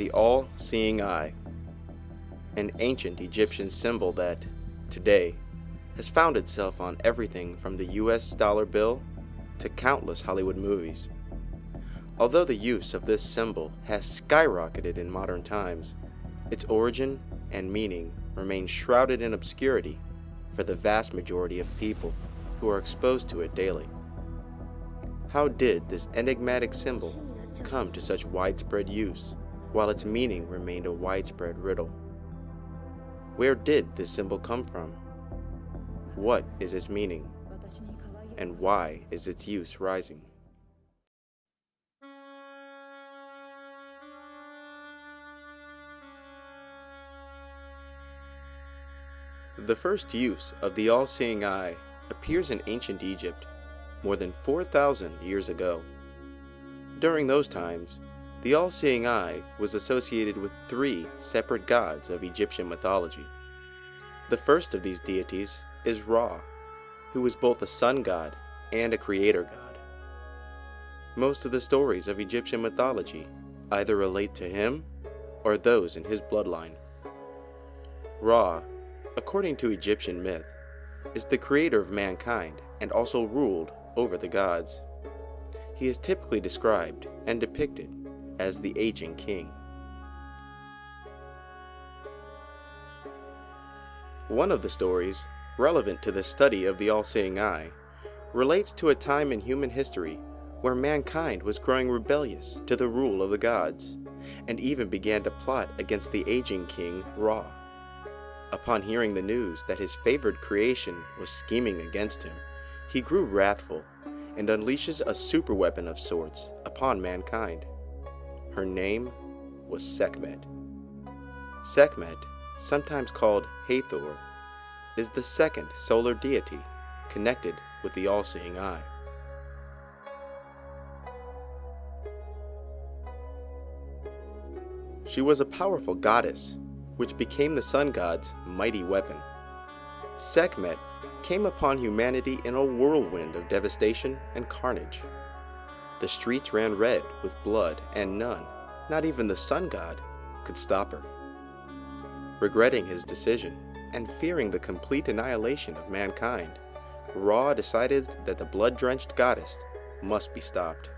the all-seeing eye, an ancient Egyptian symbol that, today, has found itself on everything from the US dollar bill to countless Hollywood movies. Although the use of this symbol has skyrocketed in modern times, its origin and meaning remain shrouded in obscurity for the vast majority of people who are exposed to it daily. How did this enigmatic symbol come to such widespread use, while its meaning remained a widespread riddle? Where did this symbol come from? What is its meaning? And why is its use rising? The first use of the all-seeing eye appears in ancient Egypt, more than 4,000 years ago. During those times, the all-seeing eye was associated with 3 separate gods of Egyptian mythology. The first of these deities is Ra, who was both a sun god and a creator god. Most of the stories of Egyptian mythology either relate to him or those in his bloodline. Ra, according to Egyptian myth, is the creator of mankind and also ruled over the gods. He is typically described and depicted as the aging king. One of the stories, relevant to the study of the all-seeing eye, relates to a time in human history where mankind was growing rebellious to the rule of the gods, and even began to plot against the aging king Ra. Upon hearing the news that his favored creation was scheming against him, he grew wrathful and unleashes a superweapon of sorts upon mankind. Her name was Sekhmet. Sekhmet, sometimes called Hathor, is the second solar deity connected with the all-seeing eye. She was a powerful goddess, which became the sun god's mighty weapon. Sekhmet came upon humanity in a whirlwind of devastation and carnage. The streets ran red with blood, and none, not even the sun god, could stop her. Regretting his decision, and fearing the complete annihilation of mankind, Ra decided that the blood-drenched goddess must be stopped.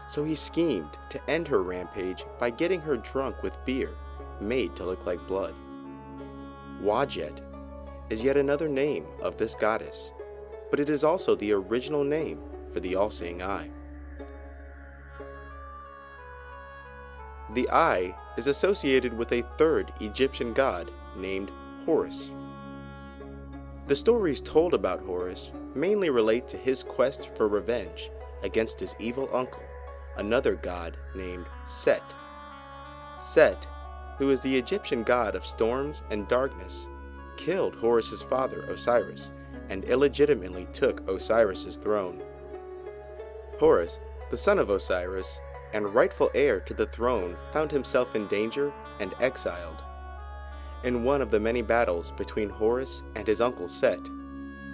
So he schemed to end her rampage by getting her drunk with beer made to look like blood. Wadjet is yet another name of this goddess, but it is also the original name for the all-seeing eye. The eye is associated with a third Egyptian god named Horus. The stories told about Horus mainly relate to his quest for revenge against his evil uncle, another god named Set. Set, who is the Egyptian god of storms and darkness, killed Horus's father Osiris and illegitimately took Osiris's throne. Horus, the son of Osiris and rightful heir to the throne, found himself in danger and exiled. In one of the many battles between Horus and his uncle Set,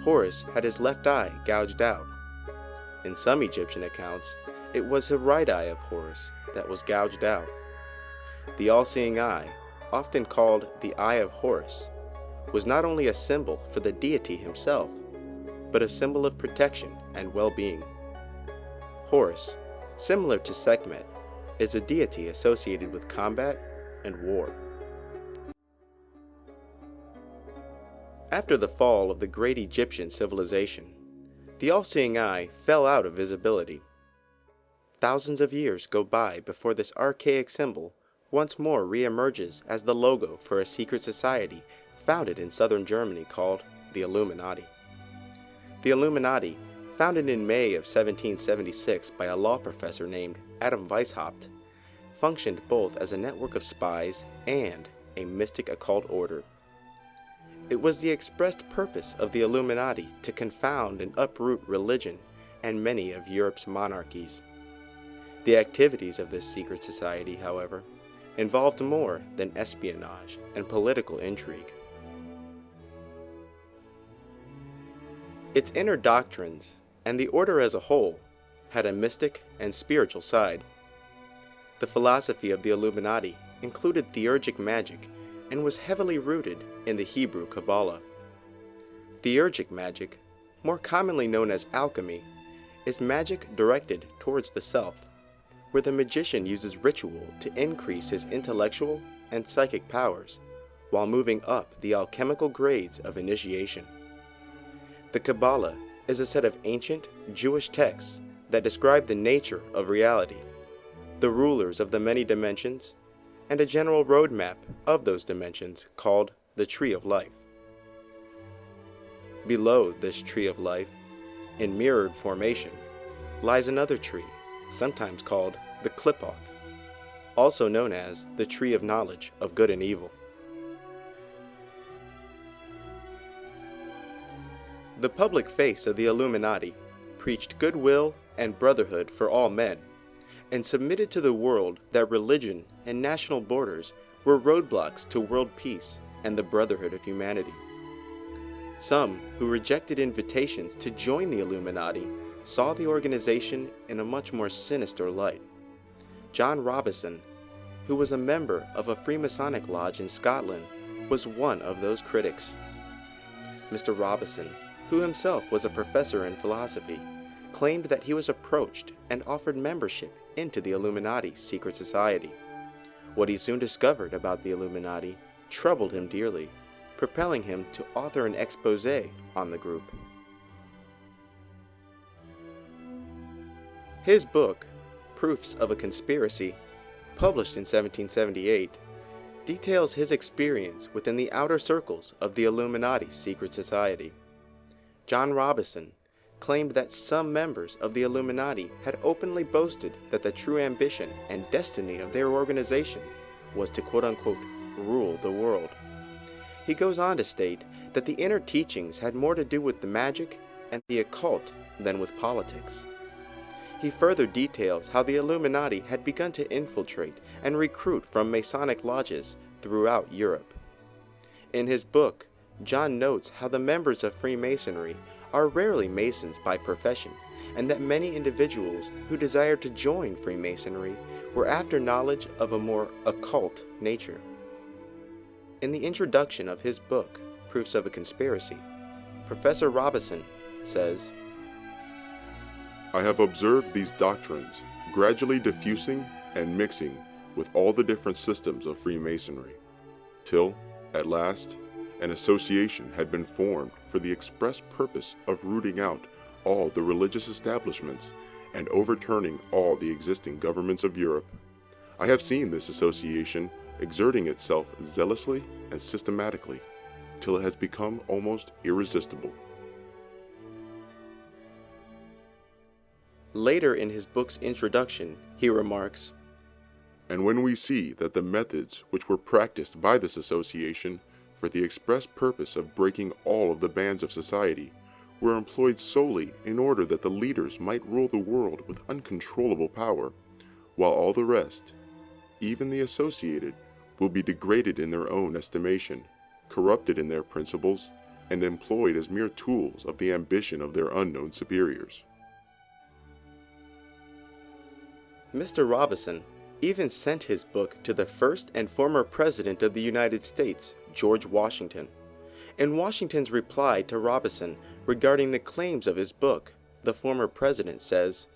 Horus had his left eye gouged out. In some Egyptian accounts, it was the right eye of Horus that was gouged out. The all-seeing eye, often called the Eye of Horus, was not only a symbol for the deity himself, but a symbol of protection and well-being. Horus, similar to Sekhmet, is a deity associated with combat and war. After the fall of the great Egyptian civilization, the all-seeing eye fell out of visibility. Thousands of years go by before this archaic symbol once more re-emerges as the logo for a secret society founded in southern Germany called the Illuminati. The Illuminati, founded in May of 1776 by a law professor named Adam Weishaupt, functioned both as a network of spies and a mystic occult order. It was the expressed purpose of the Illuminati to confound and uproot religion and many of Europe's monarchies. The activities of this secret society, however, involved more than espionage and political intrigue. Its inner doctrines, and the order as a whole, had a mystic and spiritual side. The philosophy of the Illuminati included theurgic magic and was heavily rooted in the Hebrew Kabbalah. Theurgic magic, more commonly known as alchemy, is magic directed towards the self, where the magician uses ritual to increase his intellectual and psychic powers, while moving up the alchemical grades of initiation. The Kabbalah is a set of ancient Jewish texts that describe the nature of reality, the rulers of the many dimensions, and a general roadmap of those dimensions called the Tree of Life. Below this Tree of Life, in mirrored formation, lies another tree, sometimes called the Qliphoth, also known as the Tree of Knowledge of Good and Evil. The public face of the Illuminati preached goodwill and brotherhood for all men, and submitted to the world that religion and national borders were roadblocks to world peace and the brotherhood of humanity. Some who rejected invitations to join the Illuminati saw the organization in a much more sinister light. John Robison, who was a member of a Freemasonic lodge in Scotland, was one of those critics. Mr. Robison, who himself was a professor in philosophy, claimed that he was approached and offered membership into the Illuminati secret society. What he soon discovered about the Illuminati troubled him dearly, propelling him to author an exposé on the group. His book, Proofs of a Conspiracy, published in 1778, details his experience within the outer circles of the Illuminati secret society. John Robison claimed that some members of the Illuminati had openly boasted that the true ambition and destiny of their organization was to quote-unquote rule the world. He goes on to state that the inner teachings had more to do with the magic and the occult than with politics. He further details how the Illuminati had begun to infiltrate and recruit from Masonic lodges throughout Europe. In his book, John notes how the members of Freemasonry are rarely Masons by profession, and that many individuals who desired to join Freemasonry were after knowledge of a more occult nature. In the introduction of his book, Proofs of a Conspiracy, Professor Robison says, I have observed these doctrines gradually diffusing and mixing with all the different systems of Freemasonry, till, at last, an association had been formed for the express purpose of rooting out all the religious establishments and overturning all the existing governments of Europe. I have seen this association exerting itself zealously and systematically, till it has become almost irresistible. Later in his book's introduction, he remarks, And when we see that the methods which were practiced by this association for the express purpose of breaking all of the bands of society were employed solely in order that the leaders might rule the world with uncontrollable power, while all the rest, even the associated, will be degraded in their own estimation, corrupted in their principles, and employed as mere tools of the ambition of their unknown superiors. Mr. Robison even sent his book to the first and former President of the United States, George Washington. In Washington's reply to Robison regarding the claims of his book, the former president says,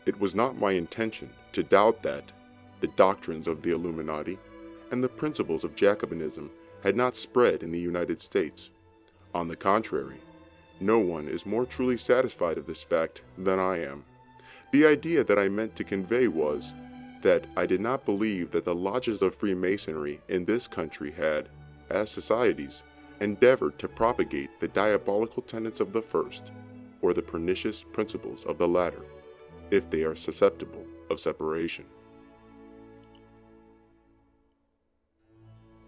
It was not my intention to doubt that the doctrines of the Illuminati and the principles of Jacobinism had not spread in the United States. On the contrary, no one is more truly satisfied of this fact than I am. The idea that I meant to convey was that I did not believe that the lodges of Freemasonry in this country had, as societies, endeavored to propagate the diabolical tenets of the first, or the pernicious principles of the latter, if they are susceptible of separation.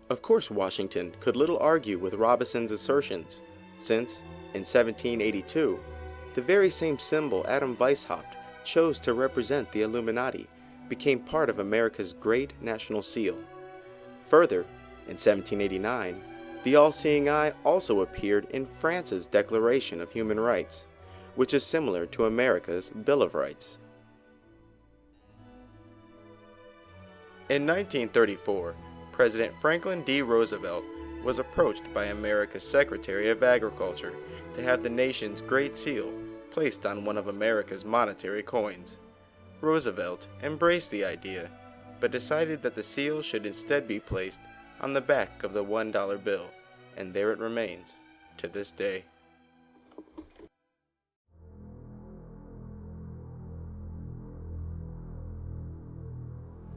Of course, Washington could little argue with Robison's assertions, since, in 1782, the very same symbol Adam Weishaupt chose to represent the Illuminati became part of America's great national seal. Further, in 1789, the all-seeing eye also appeared in France's Declaration of Human Rights, which is similar to America's Bill of Rights. In 1934, President Franklin D. Roosevelt was approached by America's Secretary of Agriculture to have the nation's Great Seal placed on one of America's monetary coins. Roosevelt embraced the idea, but decided that the seal should instead be placed on the back of the $1 bill, and there it remains to this day.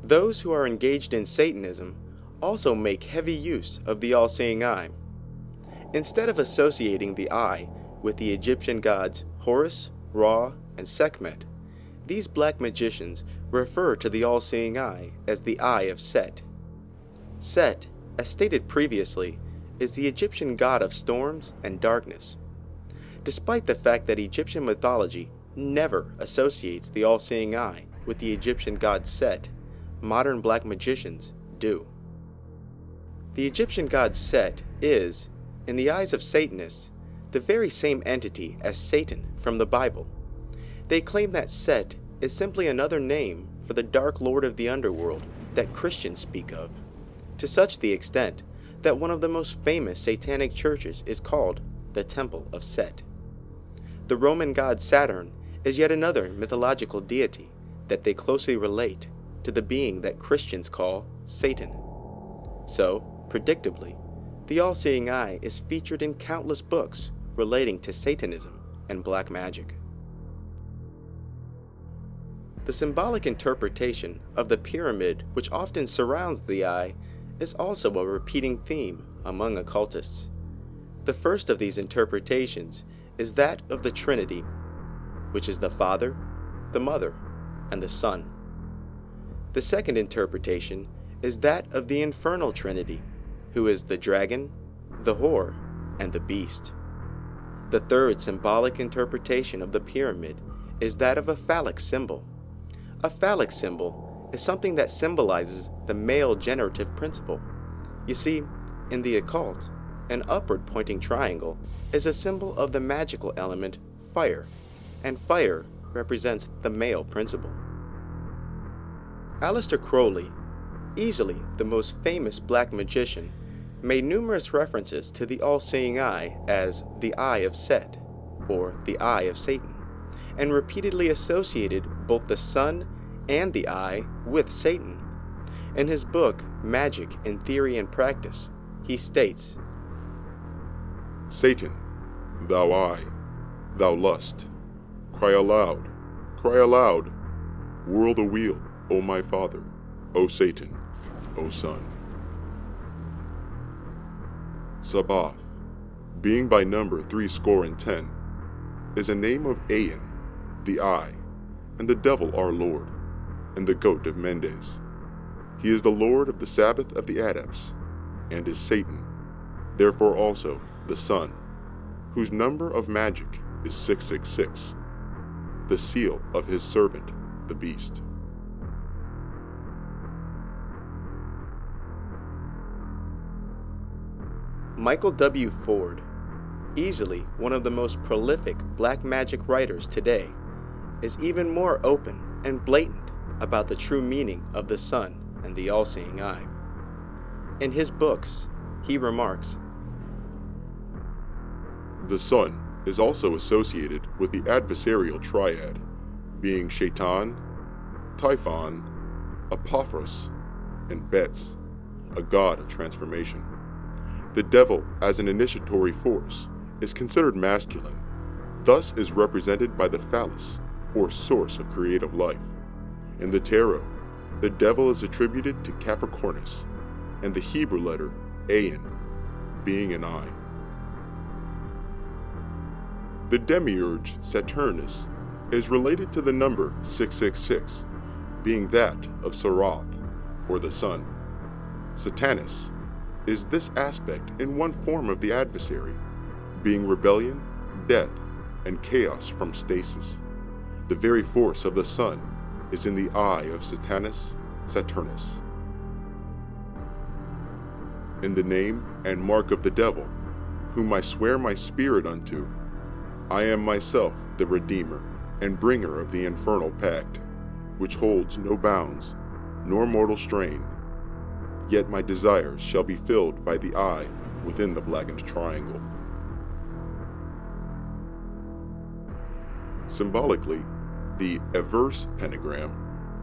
Those who are engaged in Satanism also make heavy use of the all-seeing eye. Instead of associating the eye with the Egyptian gods Horus, Ra, and Sekhmet, these black magicians refer to the all-seeing eye as the Eye of Set. Set, as stated previously, is the Egyptian god of storms and darkness. Despite the fact that Egyptian mythology never associates the all-seeing eye with the Egyptian god Set, modern black magicians do. The Egyptian god Set is, in the eyes of Satanists, the very same entity as Satan from the Bible. They claim that Set is simply another name for the dark lord of the underworld that Christians speak of, to such the extent that one of the most famous satanic churches is called the Temple of Set. The Roman god Saturn is yet another mythological deity that they closely relate to the being that Christians call Satan. So, predictably, the all-seeing eye is featured in countless books relating to Satanism and black magic. The symbolic interpretation of the pyramid which often surrounds the eye is also a repeating theme among occultists. The first of these interpretations is that of the Trinity, which is the Father, the Mother, and the Son. The second interpretation is that of the Infernal Trinity, who is the Dragon, the Whore, and the Beast. The third symbolic interpretation of the pyramid is that of a phallic symbol. A phallic symbol is something that symbolizes the male generative principle. You see, in the occult, an upward-pointing triangle is a symbol of the magical element fire, and fire represents the male principle. Aleister Crowley, easily the most famous black magician, made numerous references to the all-seeing eye as the Eye of Set, or the Eye of Satan, and repeatedly associated both the sun and the eye with Satan. In his book, Magic in Theory and Practice, he states, Satan, thou eye, thou lust, cry aloud, whirl the wheel, O my father, O Satan, O son. Sabaoth, being by number 70, is a name of Aen, the eye, and the devil our Lord, and the goat of Mendes. He is the Lord of the Sabbath of the Adepts, and is Satan, therefore also the Son, whose number of magic is 666, the seal of his servant, the beast. Michael W. Ford, easily one of the most prolific black magic writers today, is even more open and blatant about the true meaning of the sun and the all-seeing eye. In his books, he remarks, The sun is also associated with the adversarial triad, being Shaitan, Typhon, Apophis, and Bets, a god of transformation. The devil, as an initiatory force, is considered masculine, thus is represented by the phallus, or source of creative life. In the tarot, the devil is attributed to Capricornus, and the Hebrew letter Ayin, being an eye. The demiurge Saturnus is related to the number 666, being that of Sarath, or the sun. Satanus is this aspect in one form of the adversary, being rebellion, death, and chaos from stasis. The very force of the sun is in the eye of Saturnus. In the name and mark of the devil, whom I swear my spirit unto, I am myself the Redeemer and bringer of the infernal pact, which holds no bounds, nor mortal strain, yet my desires shall be filled by the eye within the blackened triangle. Symbolically, the averse pentagram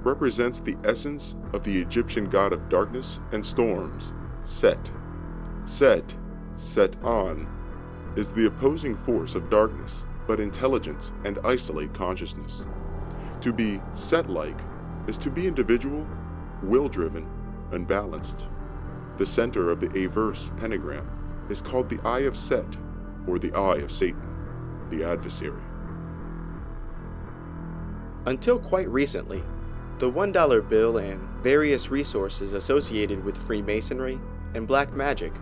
represents the essence of the Egyptian god of darkness and storms, Set. Set on, is the opposing force of darkness, but intelligence and isolate consciousness. To be Set-like is to be individual, will-driven, and balanced. The center of the averse pentagram is called the Eye of Set, or the Eye of Satan, the adversary. Until quite recently, the $1 bill and various resources associated with Freemasonry and black magic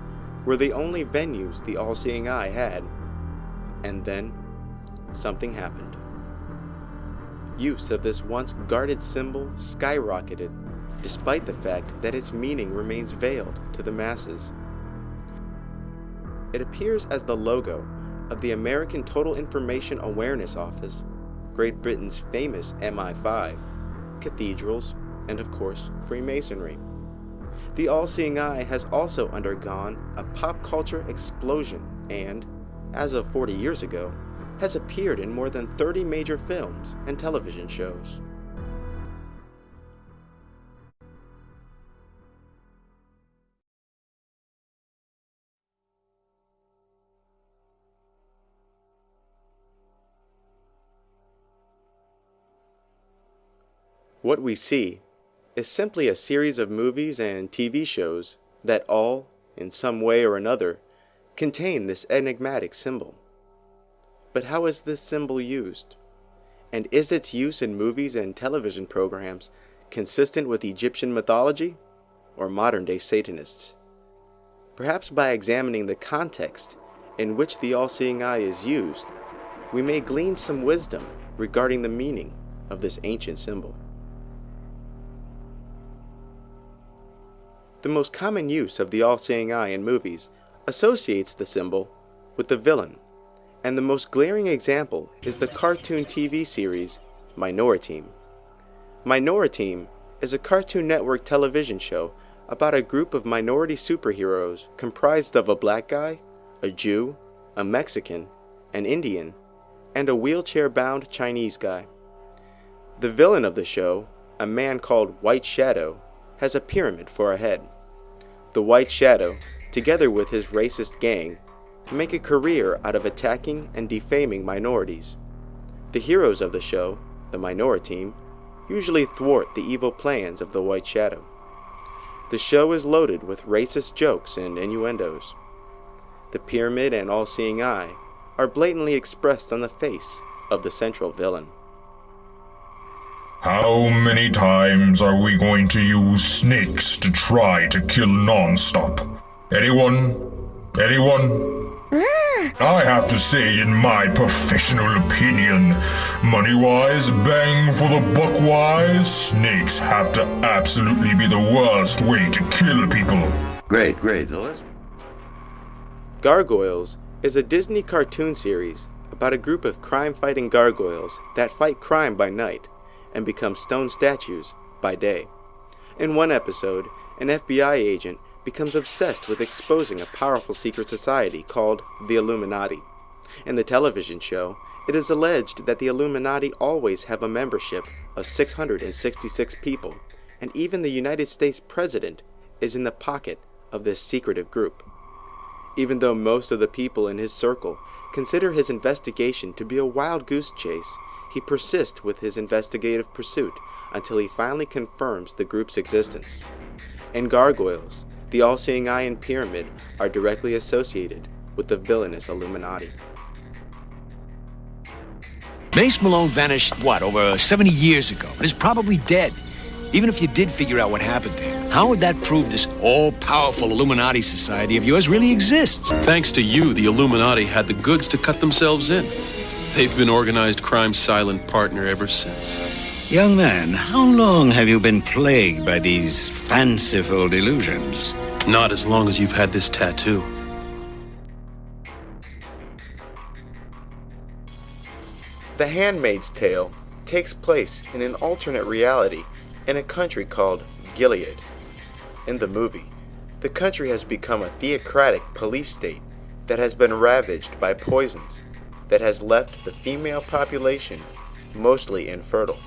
were the only venues the all-seeing eye had. And then, something happened. Use of this once guarded symbol skyrocketed, despite the fact that its meaning remains veiled to the masses. It appears as the logo of the American Total Information Awareness Office, Great Britain's famous MI5, cathedrals, and of course, Freemasonry. The all-seeing eye has also undergone a pop culture explosion and, as of 40 years ago, has appeared in more than 30 major films and television shows. What we see is simply a series of movies and TV shows that all, in some way or another, contain this enigmatic symbol. But how is this symbol used? And is its use in movies and television programs consistent with Egyptian mythology or modern-day Satanists? Perhaps by examining the context in which the all-seeing eye is used, we may glean some wisdom regarding the meaning of this ancient symbol. The most common use of the all-seeing eye in movies associates the symbol with the villain, and the most glaring example is the cartoon TV series Minoriteam. Minoriteam is a Cartoon Network television show about a group of minority superheroes comprised of a black guy, a Jew, a Mexican, an Indian, and a wheelchair-bound Chinese guy. The villain of the show, a man called White Shadow, has a pyramid for a head. The White Shadow, together with his racist gang, make a career out of attacking and defaming minorities. The heroes of the show, the Minoriteam, usually thwart the evil plans of the White Shadow. The show is loaded with racist jokes and innuendos. The pyramid and all-seeing eye are blatantly expressed on the face of the central villain. How many times are we going to use snakes to try to kill non-stop? Anyone? I have to say, in my professional opinion, money-wise, bang for the buck-wise, snakes have to absolutely be the worst way to kill people. Great. Let's... Gargoyles is a Disney cartoon series about a group of crime-fighting gargoyles that fight crime by night and become stone statues by day. In one episode, an FBI agent becomes obsessed with exposing a powerful secret society called the Illuminati. In the television show, it is alleged that the Illuminati always have a membership of 666 people, and even the United States president is in the pocket of this secretive group. Even though most of the people in his circle consider his investigation to be a wild goose chase, he persists with his investigative pursuit until he finally confirms the group's existence. In Gargoyles, the all-seeing eye and pyramid are directly associated with the villainous Illuminati. Mace Malone vanished, over 70 years ago, and is probably dead. Even if you did figure out what happened to him, how would that prove this all-powerful Illuminati society of yours really exists? Thanks to you, the Illuminati had the goods to cut themselves in. They've been organized crime's silent partner ever since. Young man, how long have you been plagued by these fanciful delusions? Not as long as you've had this tattoo. The Handmaid's Tale takes place in an alternate reality in a country called Gilead. In the movie, the country has become a theocratic police state that has been ravaged by poisons that has left the female population mostly infertile.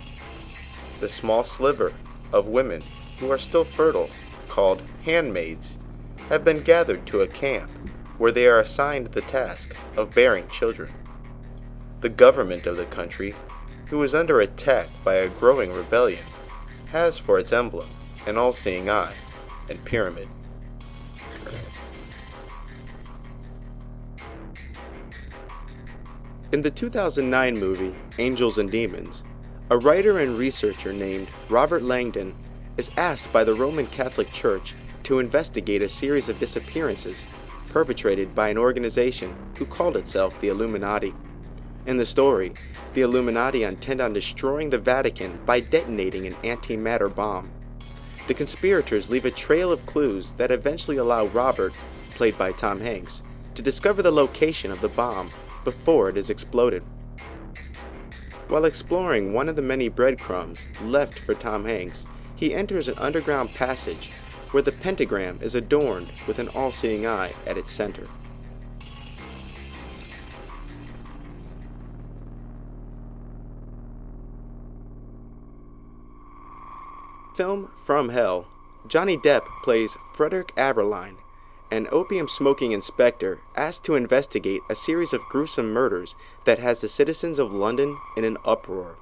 The small sliver of women who are still fertile, called handmaids, have been gathered to a camp where they are assigned the task of bearing children. The government of the country, who is under attack by a growing rebellion, has for its emblem an all-seeing eye and pyramid. In the 2009 movie Angels and Demons, a writer and researcher named Robert Langdon is asked by the Roman Catholic Church to investigate a series of disappearances perpetrated by an organization who called itself the Illuminati. In the story, the Illuminati intend on destroying the Vatican by detonating an antimatter bomb. The conspirators leave a trail of clues that eventually allow Robert, played by Tom Hanks, to discover the location of the bomb before it is exploded. While exploring one of the many breadcrumbs left for Tom Hanks, he enters an underground passage where the pentagram is adorned with an all-seeing eye at its center. Film From Hell, Johnny Depp plays Frederick Aberline, an opium-smoking inspector asked to investigate a series of gruesome murders that has the citizens of London in an uproar.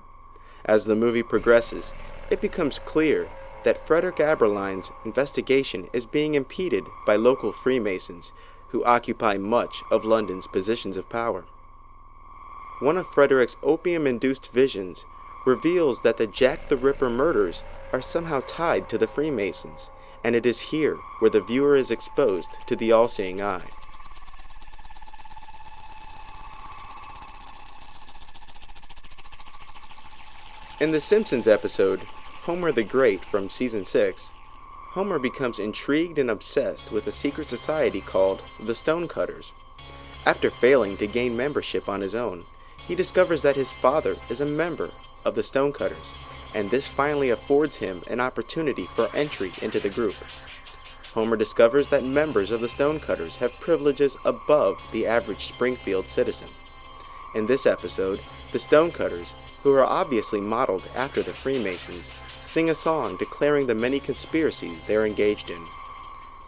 As the movie progresses, it becomes clear that Frederick Aberline's investigation is being impeded by local Freemasons who occupy much of London's positions of power. One of Frederick's opium-induced visions reveals that the Jack the Ripper murders are somehow tied to the Freemasons, and it is here where the viewer is exposed to the all-seeing eye. In the Simpsons episode, Homer the Great from Season 6, Homer becomes intrigued and obsessed with a secret society called the Stonecutters. After failing to gain membership on his own, he discovers that his father is a member of the Stonecutters, and this finally affords him an opportunity for entry into the group. Homer discovers that members of the Stonecutters have privileges above the average Springfield citizen. In this episode, the Stonecutters, who are obviously modeled after the Freemasons, sing a song declaring the many conspiracies they're engaged in.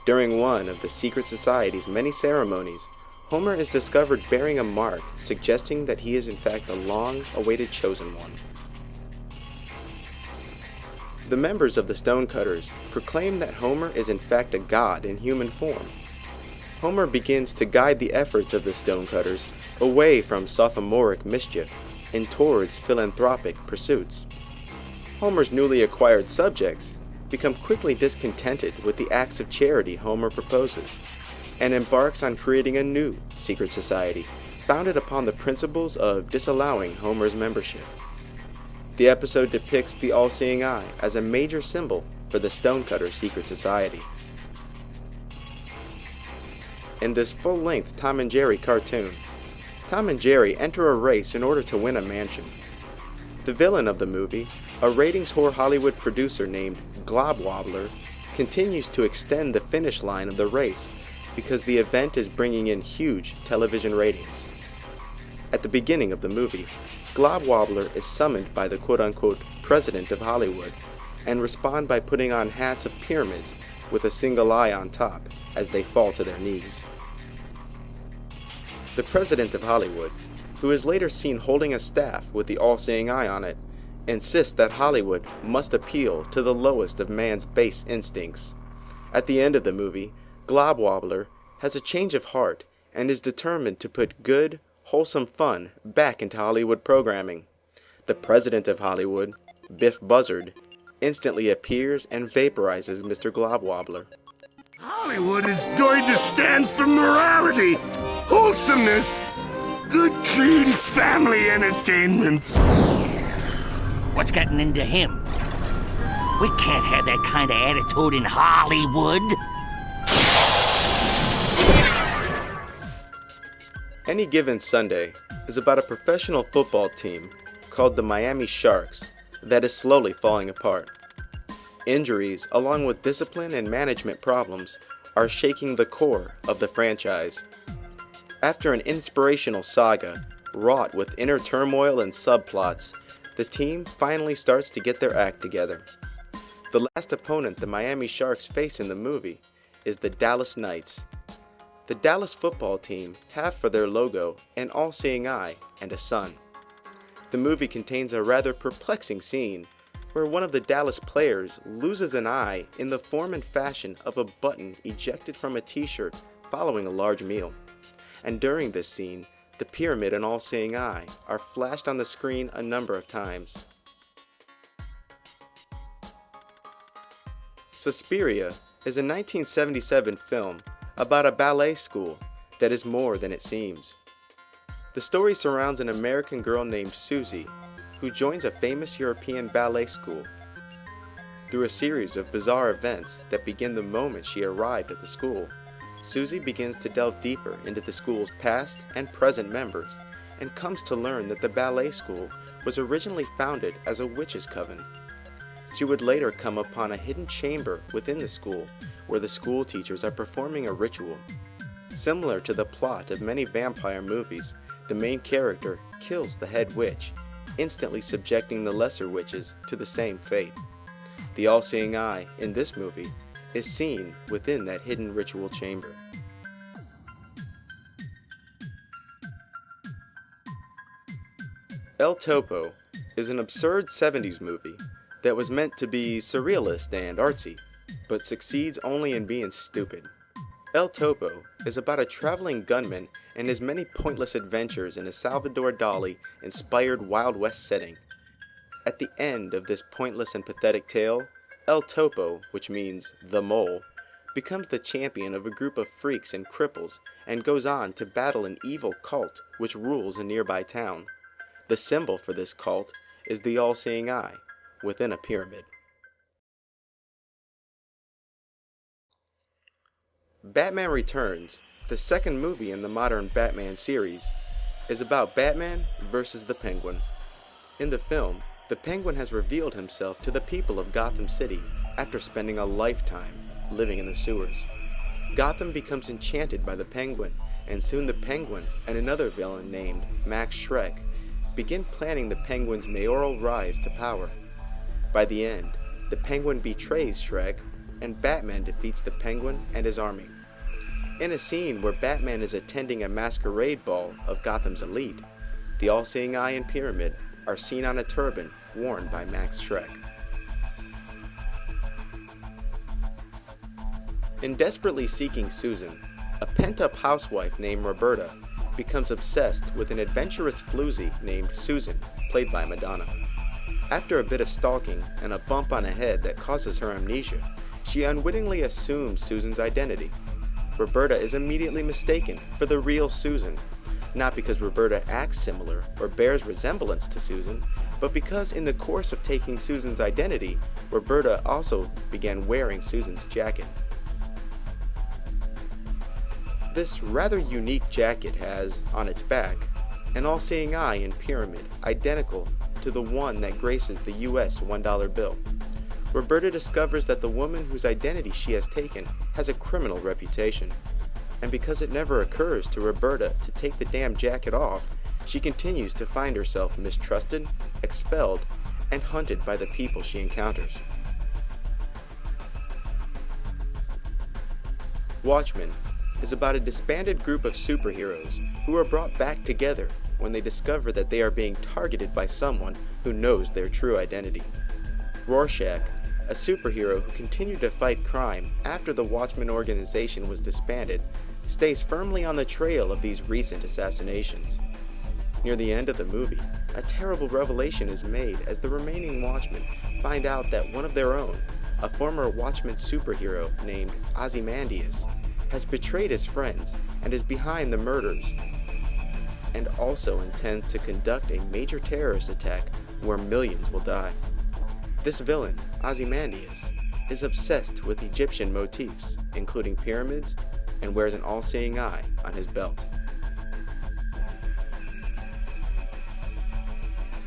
During one of the secret society's many ceremonies, Homer is discovered bearing a mark suggesting that he is in fact the long-awaited chosen one. The members of the Stonecutters proclaim that Homer is in fact a god in human form. Homer begins to guide the efforts of the Stonecutters away from sophomoric mischief and towards philanthropic pursuits. Homer's newly acquired subjects become quickly discontented with the acts of charity Homer proposes, and embarks on creating a new secret society founded upon the principles of disallowing Homer's membership. The episode depicts the all-seeing eye as a major symbol for the Stonecutter secret society. In this full-length Tom and Jerry cartoon, Tom and Jerry enter a race in order to win a mansion. The villain of the movie, a ratings whore Hollywood producer named Glob Wobbler, continues to extend the finish line of the race because the event is bringing in huge television ratings. At the beginning of the movie, Glob Wobbler is summoned by the quote-unquote president of Hollywood and respond by putting on hats of pyramids with a single eye on top as they fall to their knees. The president of Hollywood, who is later seen holding a staff with the all-seeing eye on it, insists that Hollywood must appeal to the lowest of man's base instincts. At the end of the movie, Glob Wobbler has a change of heart and is determined to put good, wholesome fun back into Hollywood programming. The president of Hollywood, Biff Buzzard, instantly appears and vaporizes Mr. Glob Wobbler. Hollywood is going to stand for morality, wholesomeness, good, clean family entertainment. What's gotten into him? We can't have that kind of attitude in Hollywood. Any Given Sunday is about a professional football team called the Miami Sharks that is slowly falling apart. Injuries, along with discipline and management problems, are shaking the core of the franchise. After an inspirational saga, wrought with inner turmoil and subplots, the team finally starts to get their act together. The last opponent the Miami Sharks face in the movie is the Dallas Knights. The Dallas football team have for their logo an all-seeing eye and a sun. The movie contains a rather perplexing scene where one of the Dallas players loses an eye in the form and fashion of a button ejected from a t-shirt following a large meal. And during this scene, the pyramid and all-seeing eye are flashed on the screen a number of times. Suspiria is a 1977 film about a ballet school that is more than it seems. The story surrounds an American girl named Susie who joins a famous European ballet school. Through a series of bizarre events that begin the moment she arrived at the school, Susie begins to delve deeper into the school's past and present members and comes to learn that the ballet school was originally founded as a witches' coven. She would later come upon a hidden chamber within the school where the school teachers are performing a ritual. Similar to the plot of many vampire movies, the main character kills the head witch, instantly subjecting the lesser witches to the same fate. The all-seeing eye in this movie is seen within that hidden ritual chamber. El Topo is an absurd 70s movie that was meant to be surrealist and artsy, but succeeds only in being stupid. El Topo is about a traveling gunman and his many pointless adventures in a Salvador Dali-inspired Wild West setting. At the end of this pointless and pathetic tale, El Topo, which means the mole, becomes the champion of a group of freaks and cripples and goes on to battle an evil cult which rules a nearby town. The symbol for this cult is the all-seeing eye within a pyramid. Batman Returns, the second movie in the modern Batman series, is about Batman versus the Penguin. In the film, the Penguin has revealed himself to the people of Gotham City after spending a lifetime living in the sewers. Gotham becomes enchanted by the Penguin, and soon the Penguin and another villain named Max Schreck begin planning the Penguin's mayoral rise to power. By the end, the Penguin betrays Schreck, and Batman defeats the Penguin and his army. In a scene where Batman is attending a masquerade ball of Gotham's elite, the all-seeing eye and pyramid are seen on a turban worn by Max Schreck. In desperately seeking Susan, a pent-up housewife named Roberta becomes obsessed with an adventurous floozy named Susan, played by Madonna. After a bit of stalking and a bump on the head that causes her amnesia, she unwittingly assumes Susan's identity. Roberta is immediately mistaken for the real Susan, not because Roberta acts similar or bears resemblance to Susan, but because in the course of taking Susan's identity, Roberta also began wearing Susan's jacket. This rather unique jacket has, on its back, an all-seeing eye and pyramid identical to the one that graces the US $1 bill. Roberta discovers that the woman whose identity she has taken has a criminal reputation, and because it never occurs to Roberta to take the damn jacket off, she continues to find herself mistrusted, expelled, and hunted by the people she encounters. Watchmen is about a disbanded group of superheroes who are brought back together when they discover that they are being targeted by someone who knows their true identity. Rorschach, a superhero who continued to fight crime after the Watchmen organization was disbanded, stays firmly on the trail of these recent assassinations. Near the end of the movie, a terrible revelation is made as the remaining Watchmen find out that one of their own, a former Watchmen superhero named Ozymandias, has betrayed his friends and is behind the murders, and also intends to conduct a major terrorist attack where millions will die. This villain, Ozymandias, is obsessed with Egyptian motifs, including pyramids, and wears an all-seeing eye on his belt.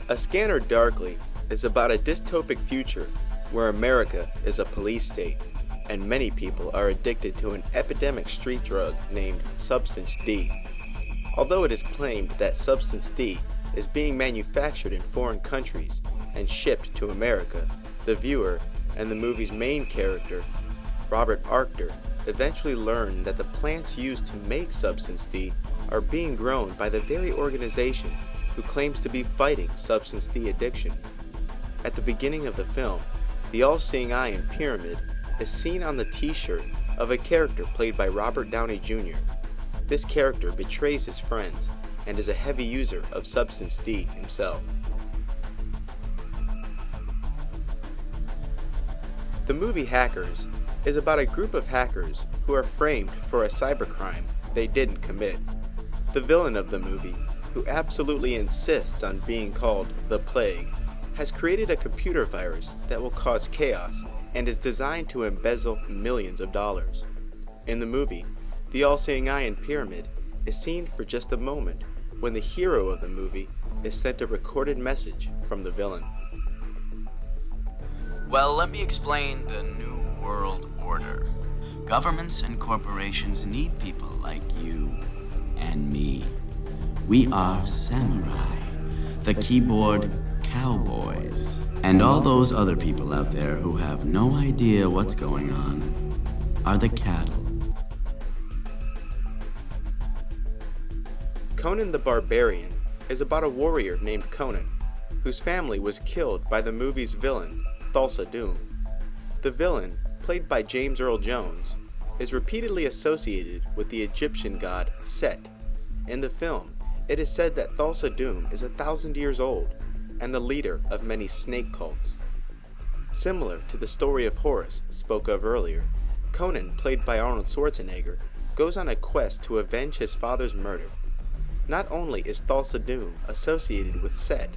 A Scanner Darkly is about a dystopic future where America is a police state, and many people are addicted to an epidemic street drug named Substance D. Although it is claimed that Substance D is being manufactured in foreign countries and shipped to America, the viewer and the movie's main character, Robert Arctor, eventually learn that the plants used to make Substance D are being grown by the very organization who claims to be fighting Substance D addiction. At the beginning of the film, the all-seeing eye in Pyramid is seen on the t-shirt of a character played by Robert Downey Jr. This character betrays his friends and is a heavy user of Substance D himself. The movie Hackers is about a group of hackers who are framed for a cybercrime they didn't commit. The villain of the movie, who absolutely insists on being called the Plague, has created a computer virus that will cause chaos and is designed to embezzle millions of dollars. In the movie, the all-seeing eye in Pyramid is seen for just a moment when the hero of the movie is sent a recorded message from the villain. Well, let me explain the New World Order. Governments and corporations need people like you and me. We are samurai, the keyboard cowboys, and all those other people out there who have no idea what's going on are the cattle. Conan the Barbarian is about a warrior named Conan, whose family was killed by the movie's villain, Thulsa Doom. The villain, played by James Earl Jones, is repeatedly associated with the Egyptian god Set. In the film, it is said that Thulsa Doom is 1,000 years old and the leader of many snake cults. Similar to the story of Horus spoke of earlier, Conan, played by Arnold Schwarzenegger, goes on a quest to avenge his father's murder. Not only is Thulsa Doom associated with Set,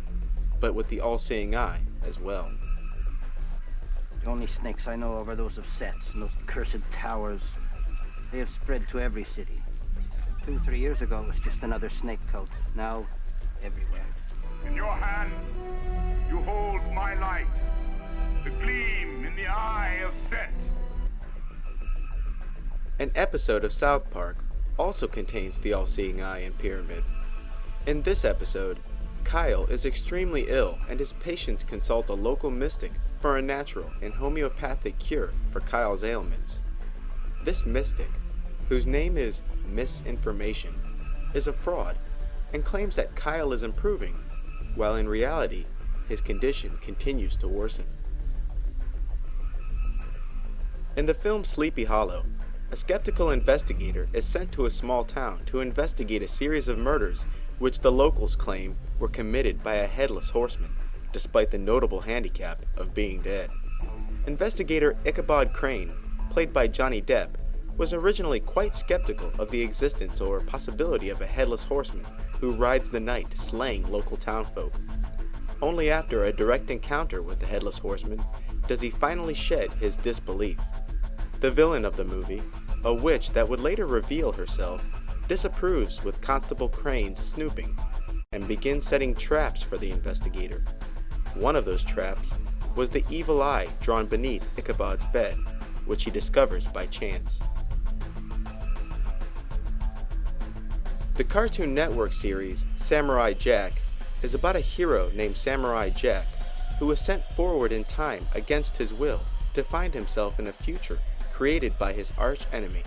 but with the all-seeing eye as well. The only snakes I know of are those of Set and those cursed towers. They have spread to every city. 2-3 years ago, it was just another snake cult. Now, everywhere. In your hand, you hold my light, the gleam in the eye of Set. An episode of South Park also contains the all-seeing eye in Pyramid. In this episode, Kyle is extremely ill and his patients consult a local mystic for a natural and homeopathic cure for Kyle's ailments. This mystic, whose name is Misinformation, is a fraud and claims that Kyle is improving, while in reality, his condition continues to worsen. In the film Sleepy Hollow, a skeptical investigator is sent to a small town to investigate a series of murders which the locals claim were committed by a headless horseman, despite the notable handicap of being dead. Investigator Ichabod Crane, played by Johnny Depp, was originally quite skeptical of the existence or possibility of a headless horseman who rides the night slaying local townfolk. Only after a direct encounter with the headless horseman does he finally shed his disbelief. The villain of the movie, a witch that would later reveal herself, disapproves with Constable Crane's snooping and begins setting traps for the investigator. One of those traps was the evil eye drawn beneath Ichabod's bed, which he discovers by chance. The Cartoon Network series Samurai Jack is about a hero named Samurai Jack who was sent forward in time against his will to find himself in a future created by his arch enemy.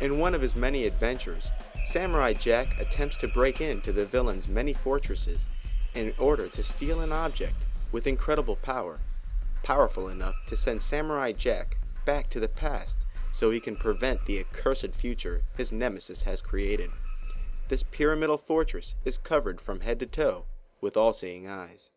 In one of his many adventures, Samurai Jack attempts to break into the villain's many fortresses in order to steal an object with incredible power, powerful enough to send Samurai Jack back to the past so he can prevent the accursed future his nemesis has created. This pyramidal fortress is covered from head to toe with all-seeing eyes.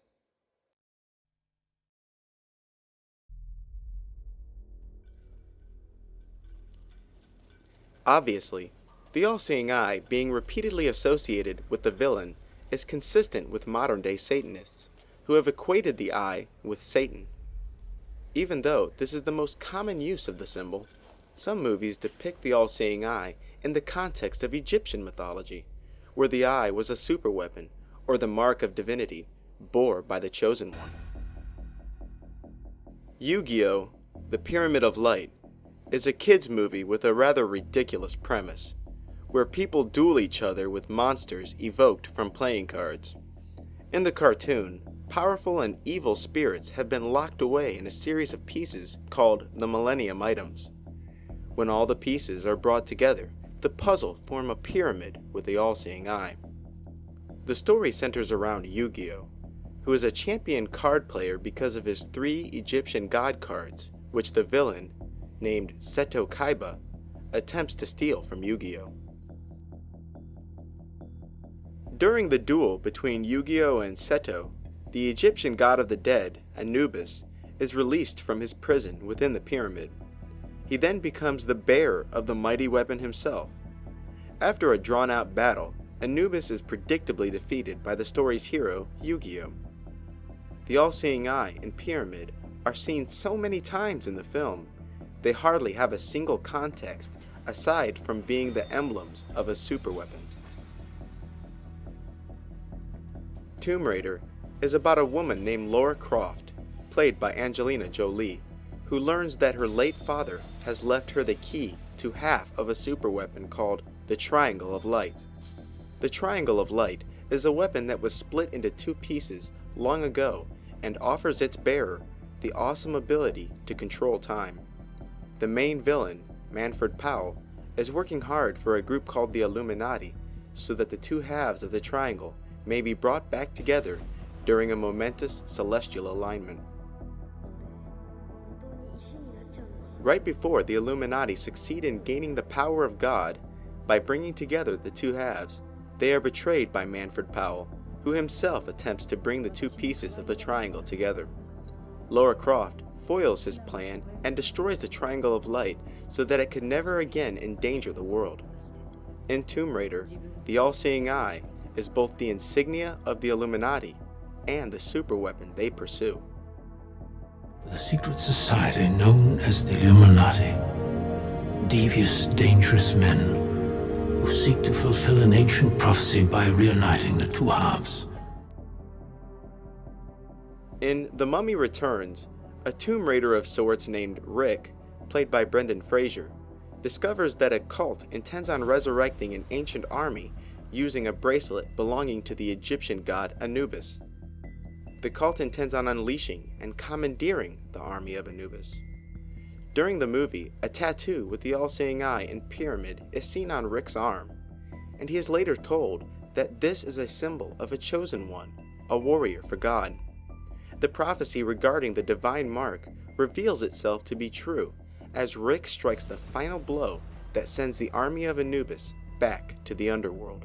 Obviously, the all-seeing eye being repeatedly associated with the villain is consistent with modern-day Satanists, who have equated the eye with Satan. Even though this is the most common use of the symbol, some movies depict the all-seeing eye in the context of Egyptian mythology, where the eye was a superweapon, or the mark of divinity, bore by the chosen one. Yu-Gi-Oh! The Pyramid of Light is a kids' movie with a rather ridiculous premise, where people duel each other with monsters evoked from playing cards. In the cartoon, powerful and evil spirits have been locked away in a series of pieces called the Millennium Items. When all the pieces are brought together, the puzzle forms a pyramid with the all-seeing eye. The story centers around Yu-Gi-Oh!, who is a champion card player because of his 3 Egyptian god cards, which the villain, named Seto Kaiba, attempts to steal from Yu-Gi-Oh! During the duel between Yu-Gi-Oh! And Seto, the Egyptian god of the dead, Anubis, is released from his prison within the pyramid. He then becomes the bearer of the mighty weapon himself. After a drawn-out battle, Anubis is predictably defeated by the story's hero, Yu-Gi-Oh! The all-seeing eye and pyramid are seen so many times in the film, they hardly have a single context aside from being the emblems of a superweapon. Tomb Raider is about a woman named Lara Croft, played by Angelina Jolie, who learns that her late father has left her the key to half of a superweapon called the Triangle of Light. The Triangle of Light is a weapon that was split into 2 pieces long ago and offers its bearer the awesome ability to control time. The main villain, Manfred Powell, is working hard for a group called the Illuminati so that the 2 halves of the triangle may be brought back together during a momentous celestial alignment. Right before the Illuminati succeed in gaining the power of God by bringing together the 2 halves, they are betrayed by Manfred Powell, who himself attempts to bring the 2 pieces of the triangle together. Lara Croft foils his plan and destroys the Triangle of Light so that it could never again endanger the world. In Tomb Raider, the all-seeing eye is both the insignia of the Illuminati and the superweapon they pursue. The secret society known as the Illuminati, devious, dangerous men who seek to fulfill an ancient prophecy by reuniting the 2 halves. In The Mummy Returns, a Tomb Raider of sorts named Rick, played by Brendan Fraser, discovers that a cult intends on resurrecting an ancient army using a bracelet belonging to the Egyptian god Anubis. The cult intends on unleashing and commandeering the army of Anubis. During the movie, a tattoo with the all-seeing eye and pyramid is seen on Rick's arm, and he is later told that this is a symbol of a chosen one, a warrior for God. The prophecy regarding the divine mark reveals itself to be true as Rick strikes the final blow that sends the army of Anubis back to the underworld.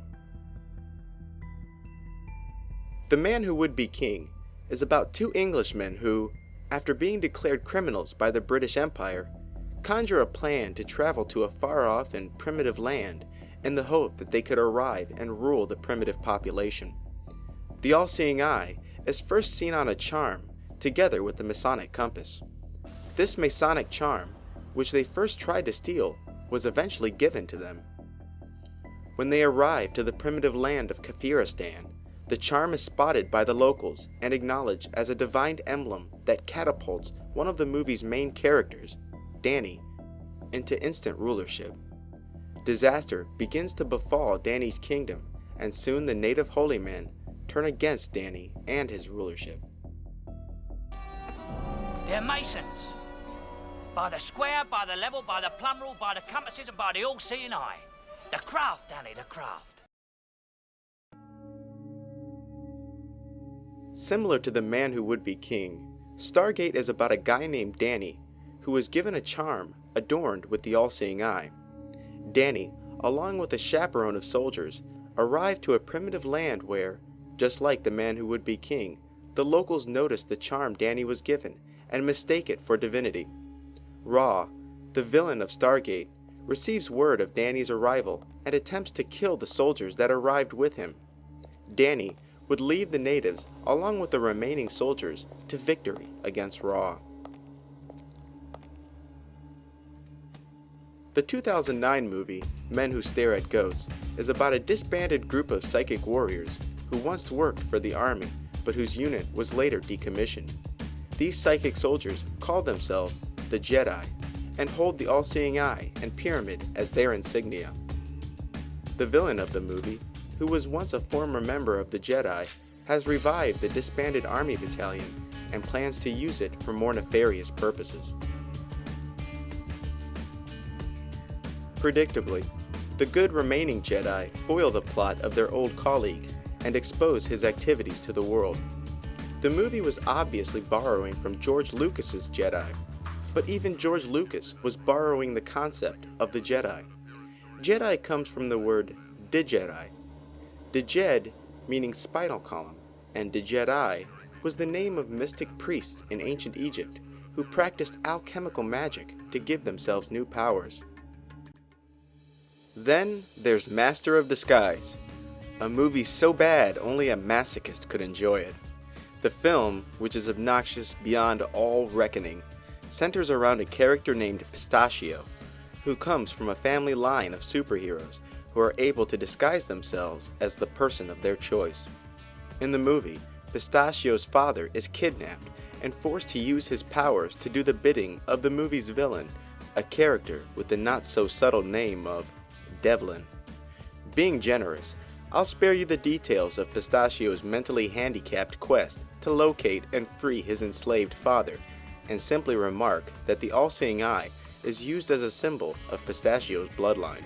The Man Who Would Be King is about 2 Englishmen who, after being declared criminals by the British Empire, conjure a plan to travel to a far-off and primitive land in the hope that they could arrive and rule the primitive population. The all-seeing eye is first seen on a charm together with the Masonic compass. This Masonic charm, which they first tried to steal, was eventually given to them. When they arrive to the primitive land of Kafiristan, the charm is spotted by the locals and acknowledged as a divine emblem that catapults one of the movie's main characters, Danny, into instant rulership. Disaster begins to befall Danny's kingdom, and soon the native holy men turn against Danny and his rulership. They're Masons. By the square, by the level, by the plumb rule, by the compasses, and by the all-seeing eye. The craft, Danny, the craft. Similar to The Man Who Would Be King, Stargate is about a guy named Danny who was given a charm adorned with the all-seeing eye. Danny, along with a chaperone of soldiers, arrived to a primitive land where, just like The Man Who Would Be King, the locals noticed the charm Danny was given and mistake it for divinity. Ra, the villain of Stargate, receives word of Danny's arrival and attempts to kill the soldiers that arrived with him. Danny would lead the natives along with the remaining soldiers to victory against Ra. The 2009 movie, Men Who Stare at Goats, is about a disbanded group of psychic warriors who once worked for the army but whose unit was later decommissioned. These psychic soldiers call themselves the Jedi and hold the all-seeing eye and pyramid as their insignia. The villain of the movie, who was once a former member of the Jedi, has revived the disbanded army battalion and plans to use it for more nefarious purposes. Predictably, the good remaining Jedi foil the plot of their old colleague and expose his activities to the world. The movie was obviously borrowing from George Lucas's Jedi, but even George Lucas was borrowing the concept of the Jedi. Jedi comes from the word Dijedi. Dijed meaning spinal column, and Dijedi was the name of mystic priests in ancient Egypt who practiced alchemical magic to give themselves new powers. Then there's Master of Disguise, a movie so bad only a masochist could enjoy it. The film, which is obnoxious beyond all reckoning, centers around a character named Pistachio, who comes from a family line of superheroes who are able to disguise themselves as the person of their choice. In the movie, Pistachio's father is kidnapped and forced to use his powers to do the bidding of the movie's villain, a character with the not-so-subtle name of Devlin. Being generous, I'll spare you the details of Pistachio's mentally handicapped quest to locate and free his enslaved father, and simply remark that the all-seeing eye is used as a symbol of Pistachio's bloodline.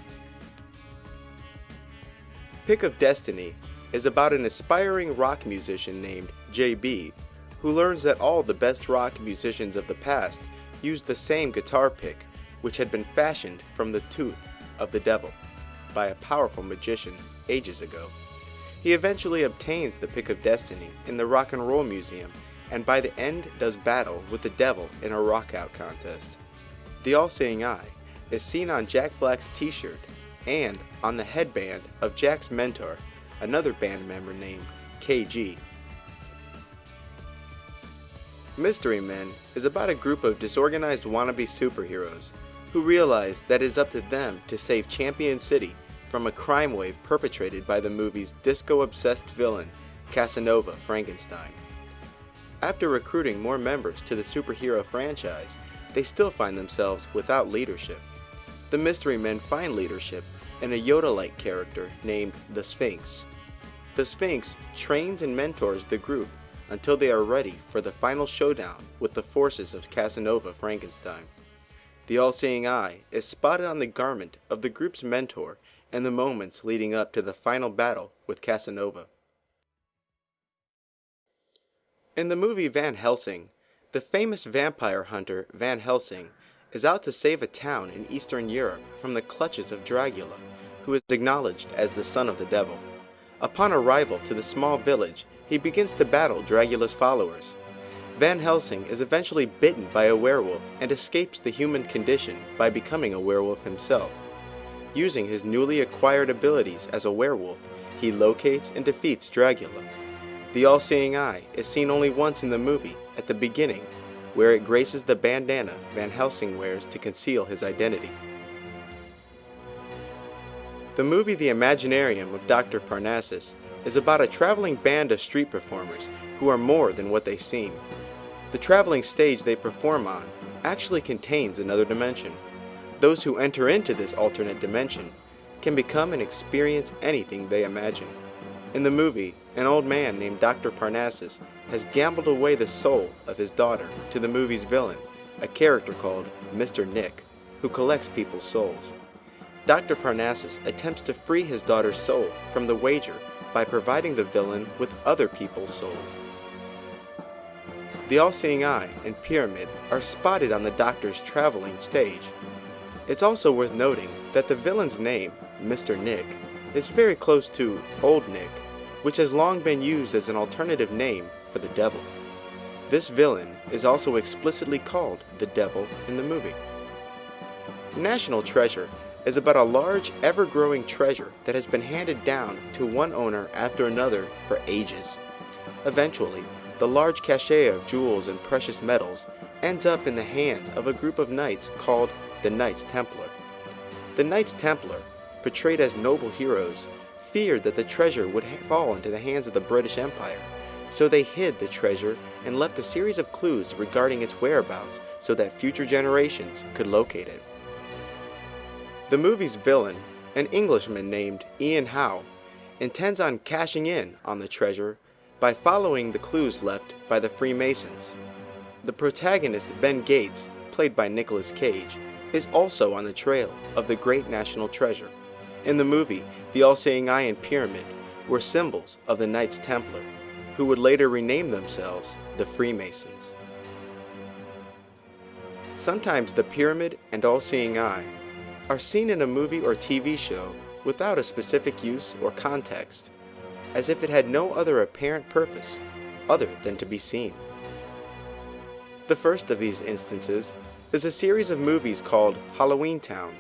Pick of Destiny is about an aspiring rock musician named JB, who learns that all the best rock musicians of the past used the same guitar pick, which had been fashioned from the tooth of the devil by a powerful magician ages ago. He eventually obtains the Pick of Destiny in the Rock and Roll Museum, and by the end does battle with the devil in a rock-out contest. The all-seeing eye is seen on Jack Black's t-shirt and on the headband of Jack's mentor, another band member named KG. Mystery Men is about a group of disorganized wannabe superheroes who realize that it is up to them to save Champion City from a crime wave perpetrated by the movie's disco-obsessed villain, Casanova Frankenstein. After recruiting more members to the superhero franchise, they still find themselves without leadership. The Mystery Men find leadership in a Yoda-like character named the Sphinx. The Sphinx trains and mentors the group until they are ready for the final showdown with the forces of Casanova Frankenstein. The all-seeing eye is spotted on the garment of the group's mentor in the moments leading up to the final battle with Casanova. In the movie Van Helsing, the famous vampire hunter Van Helsing is out to save a town in Eastern Europe from the clutches of Dracula, who is acknowledged as the son of the devil. Upon arrival to the small village, he begins to battle Dracula's followers. Van Helsing is eventually bitten by a werewolf and escapes the human condition by becoming a werewolf himself. Using his newly acquired abilities as a werewolf, he locates and defeats Dracula. The all-seeing eye is seen only once in the movie, at the beginning, where it graces the bandana Van Helsing wears to conceal his identity. The movie The Imaginarium of Dr. Parnassus is about a traveling band of street performers who are more than what they seem. The traveling stage they perform on actually contains another dimension. Those who enter into this alternate dimension can become and experience anything they imagine. In the movie, an old man named Dr. Parnassus has gambled away the soul of his daughter to the movie's villain, a character called Mr. Nick, who collects people's souls. Dr. Parnassus attempts to free his daughter's soul from the wager by providing the villain with other people's souls. The all-seeing eye and pyramid are spotted on the Doctor's traveling stage. It's also worth noting that the villain's name, Mr. Nick, is very close to Old Nick, which has long been used as an alternative name for the devil. This villain is also explicitly called the devil in the movie. National Treasure is about a large, ever-growing treasure that has been handed down to one owner after another for ages. Eventually, the large cache of jewels and precious metals ends up in the hands of a group of knights called the Knights Templar. The Knights Templar, portrayed as noble heroes, feared that the treasure would fall into the hands of the British Empire, so they hid the treasure and left a series of clues regarding its whereabouts so that future generations could locate it. The movie's villain, an Englishman named Ian Howe, intends on cashing in on the treasure by following the clues left by the Freemasons. The protagonist, Ben Gates, played by Nicolas Cage, is also on the trail of the great national treasure. In the movie, the All-Seeing Eye and Pyramid were symbols of the Knights Templar, who would later rename themselves the Freemasons. Sometimes the Pyramid and All-Seeing Eye are seen in a movie or TV show without a specific use or context, as if it had no other apparent purpose other than to be seen. The first of these instances is a series of movies called Halloween Town.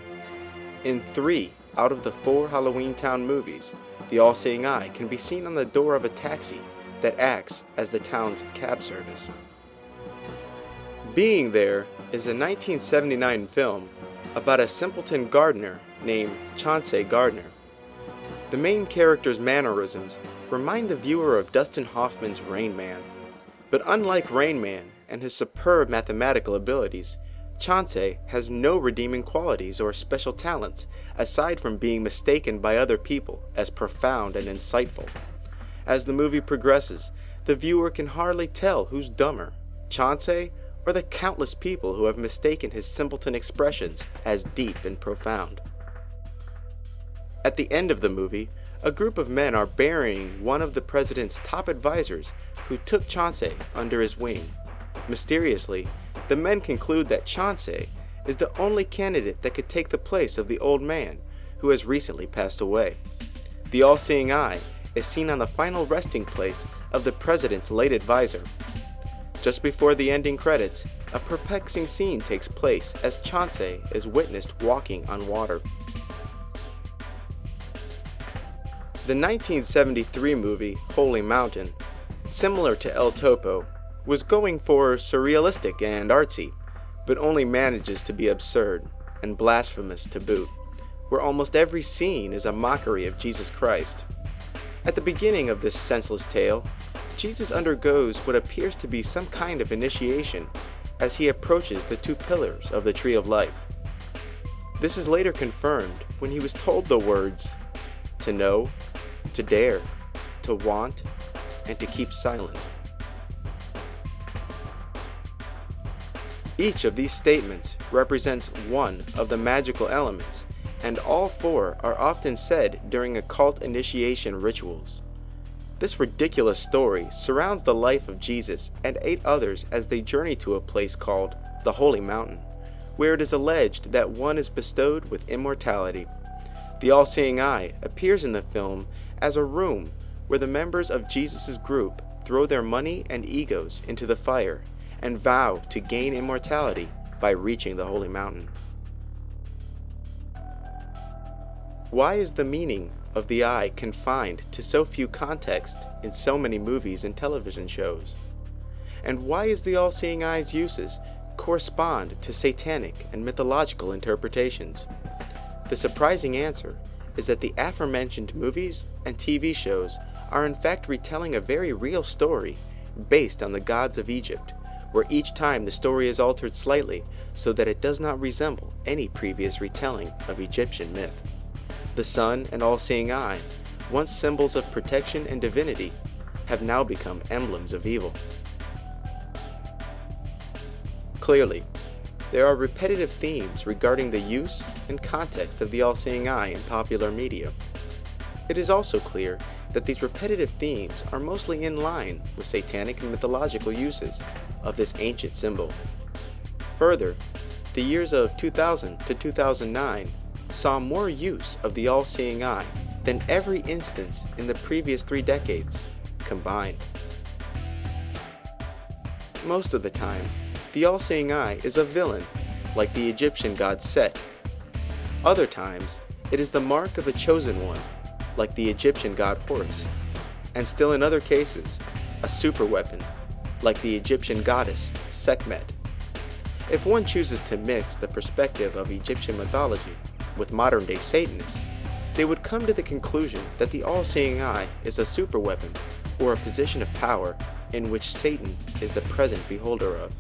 In 3 out of the 4 Halloween Town movies, the All-Seeing Eye can be seen on the door of a taxi that acts as the town's cab service. Being There is a 1979 film about a simpleton gardener named Chauncey Gardner. The main character's mannerisms remind the viewer of Dustin Hoffman's Rain Man. But unlike Rain Man and his superb mathematical abilities, Chauncey has no redeeming qualities or special talents aside from being mistaken by other people as profound and insightful. As the movie progresses, the viewer can hardly tell who's dumber, Chauncey or the countless people who have mistaken his simpleton expressions as deep and profound. At the end of the movie, a group of men are burying one of the president's top advisors who took Chauncey under his wing. Mysteriously, the men conclude that Chauncey is the only candidate that could take the place of the old man who has recently passed away. The All-Seeing Eye is seen on the final resting place of the president's late advisor. Just before the ending credits, a perplexing scene takes place as Chauncey is witnessed walking on water. The 1973 movie Holy Mountain, similar to El Topo, was going for surrealistic and artsy, but only manages to be absurd and blasphemous to boot, where almost every scene is a mockery of Jesus Christ. At the beginning of this senseless tale, Jesus undergoes what appears to be some kind of initiation as he approaches the 2 pillars of the Tree of Life. This is later confirmed when he was told the words, to know, to dare, to want, and to keep silent. Each of these statements represents one of the magical elements, and all 4 are often said during occult initiation rituals. This ridiculous story surrounds the life of Jesus and 8 others as they journey to a place called the Holy Mountain, where it is alleged that one is bestowed with immortality. The All-Seeing Eye appears in the film as a room where the members of Jesus' group throw their money and egos into the fire and vow to gain immortality by reaching the Holy Mountain. Why is the meaning of the eye confined to so few contexts in so many movies and television shows? And why is the All-Seeing Eye's uses correspond to satanic and mythological interpretations? The surprising answer is that the aforementioned movies and TV shows are in fact retelling a very real story based on the gods of Egypt, where each time the story is altered slightly so that it does not resemble any previous retelling of Egyptian myth. The sun and all-seeing eye, once symbols of protection and divinity, have now become emblems of evil. Clearly, there are repetitive themes regarding the use and context of the all-seeing eye in popular media. It is also clear that these repetitive themes are mostly in line with satanic and mythological uses of this ancient symbol. Further, the years of 2000 to 2009 saw more use of the all-seeing eye than every instance in the previous 3 decades combined. Most of the time, the all-seeing eye is a villain, like the Egyptian god Set. Other times, it is the mark of a chosen one, like the Egyptian god Horus. And still in other cases, a superweapon, like the Egyptian goddess Sekhmet. If one chooses to mix the perspective of Egyptian mythology with modern-day Satanists, they would come to the conclusion that the all-seeing eye is a superweapon, or a position of power in which Satan is the present beholder of.